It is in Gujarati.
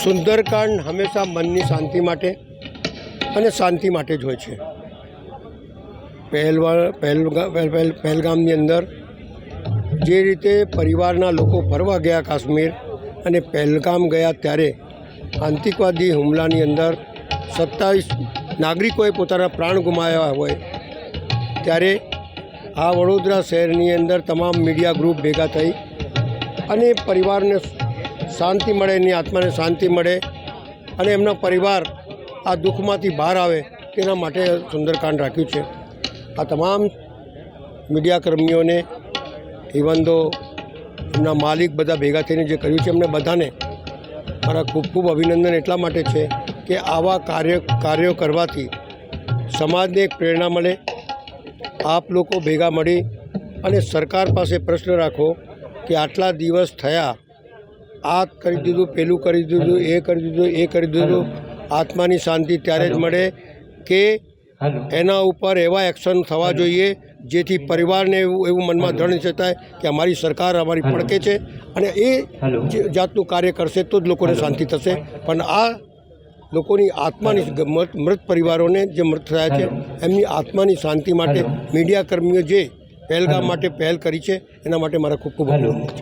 સુંદરકાંડ હંમેશા મનની શાંતિ માટે અને શાંતિ માટે જ હોય છે। પહેલગામની અંદર જે રીતે પરિવારના લોકો ફરવા ગયા કાશ્મીર અને પહેલગામ ગયા ત્યારે આતંકવાદી હુમલાની અંદર 27 નાગરિકોએ પોતાના પ્રાણ ગુમાવ્યા હોય ત્યારે આ વડોદરા શહેરની અંદર તમામ મીડિયા ગ્રુપ ભેગા થઈ અને પરિવારને શાંતિ મળે, એની આત્માને શાંતિ મળે અને એમના પરિવાર આ દુઃખમાંથી બહાર આવે તેના માટે સુંદરકાંડ રાખ્યું છે। આ તમામ મીડિયાકર્મીઓને ઇવન તો એમના માલિક બધા ભેગા થઈને જે કર્યું છે એમને બધાને મારા ખૂબ ખૂબ અભિનંદન એટલા માટે છે કે આવા કાર્યો કરવાથી સમાજને એક પ્રેરણા મળે। આપ લોકો ભેગા મળી અને સરકાર પાસે પ્રશ્ન રાખો કે આટલા દિવસ થયા, આ કરી દીધું, પેલું કરી દીધું, એ કરી દીધું, આત્માની શાંતિ ત્યારે જ મળે કે એના ઉપર એવા એક્શન થવા જોઈએ જેથી પરિવારને એવું મનમાં દ્રઢ નિશ્ચય થાય કે અમારી સરકાર અમારી પડકે છે અને એ જાતનું કાર્ય કરશે તો જ લોકોને શાંતિ થશે। પણ આ લોકોની આત્માની મૃત પરિવારોને જે મૃત થયા છે એમની આત્માની શાંતિ માટે મીડિયાકર્મીઓ જે પહેલગામ માટે પહેલ કરી છે એના માટે મારા ખૂબ ખૂબ અભિનંદન છે।